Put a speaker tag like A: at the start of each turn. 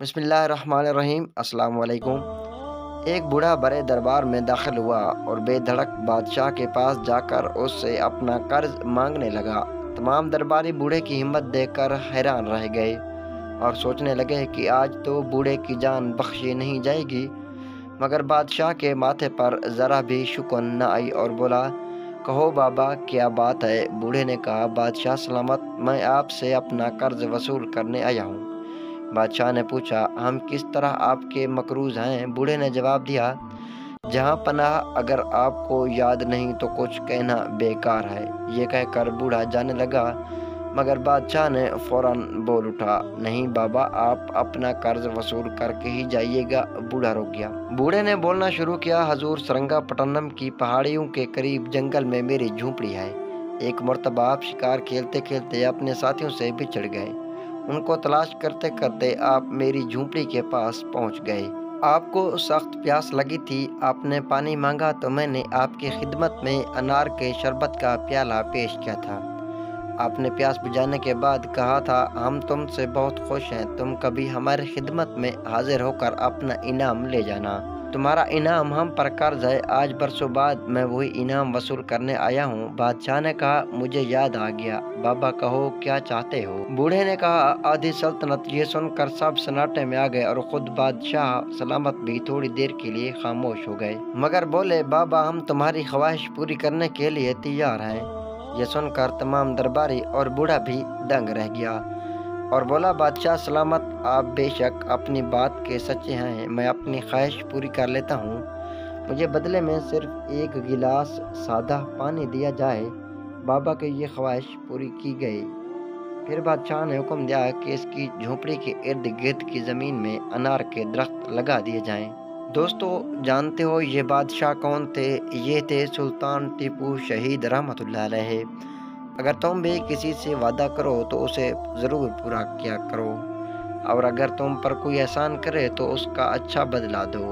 A: بسم اللہ الرحمن الرحیم، السلام علیکم۔ ایک بوڑھا بڑے دربار میں داخل ہوا اور بے دھڑک بادشاہ کے پاس جا کر اس سے اپنا قرض مانگنے لگا۔ تمام درباری بوڑھے کی ہمت دیکھ کر حیران رہ گئے اور سوچنے لگے کہ آج تو بوڑھے کی جان بخشی نہیں جائے گی، مگر بادشاہ کے ماتھے پر ذرا بھی شکن نہ آئی اور بولا، کہو بابا کیا بات ہے؟ بوڑھے نے کہا، بادشاہ سلامت، میں آپ سے اپنا قرض وصول کرنے آیا ہوں۔ بادشاہ نے پوچھا، ہم کس طرح آپ کے مقروض ہیں؟ بوڑھے نے جواب دیا، جہاں پناہ، اگر آپ کو یاد نہیں تو کچھ کہنا بیکار ہے۔ یہ کہہ کر بوڑھا جانے لگا، مگر بادشاہ نے فوراً بول اٹھا، نہیں بابا، آپ اپنا قرض وصول کر کے ہی جائیے گا۔ بوڑھا رک گیا۔ بوڑھے نے بولنا شروع کیا، حضور، سرنگا پٹنم کی پہاڑیوں کے قریب جنگل میں میری جھونپڑی ہے۔ ایک مرتبہ آپ شکار کھیلتے کھیلتے اپنے ساتھیوں سے بچھڑ گئے۔ ان کو تلاش کرتے کرتے آپ میری جھونپڑی کے پاس پہنچ گئے۔ آپ کو سخت پیاس لگی تھی، آپ نے پانی مانگا تو میں نے آپ کی خدمت میں انار کے شربت کا پیالہ پیش کیا تھا۔ آپ نے پیاس بجھانے کے بعد کہا تھا، ہم تم سے بہت خوش ہیں، تم کبھی ہماری خدمت میں حاضر ہو کر اپنا انعام لے جانا۔ تمہارا انعام ہم پر قرض ہے، آج برسوں بعد میں وہی انعام وصول کرنے آیا ہوں۔ بادشاہ نے کہا، مجھے یاد آ گیا، بابا کہو کیا چاہتے ہو؟ بوڑھے نے کہا، آدھی سلطنت۔ یہ سن کر سب سناٹے میں آ گئے اور خود بادشاہ سلامت بھی تھوڑی دیر کے لیے خاموش ہو گئے، مگر بولے، بابا ہم تمہاری خواہش پوری کرنے کے لیے تیار ہیں۔ یہ سن کر تمام درباری اور بوڑھا بھی دنگ رہ گیا اور بولا، بادشاہ سلامت، آپ بے شک اپنی بات کے سچے ہیں، میں اپنی خواہش پوری کر لیتا ہوں، مجھے بدلے میں صرف ایک گلاس سادہ پانی دیا جائے۔ بابا کی یہ خواہش پوری کی گئی۔ پھر بادشاہ نے حکم دیا کہ اس کی جھونپڑی کے ارد گرد کی زمین میں انار کے درخت لگا دیے جائیں۔ دوستو، جانتے ہو یہ بادشاہ کون تھے؟ یہ تھے سلطان ٹیپو شہید رحمۃ اللہ علیہ۔ اگر تم بھی کسی سے وعدہ کرو تو اسے ضرور پورا کیا کرو، اور اگر تم پر کوئی احسان کرے تو اس کا اچھا بدلہ دو۔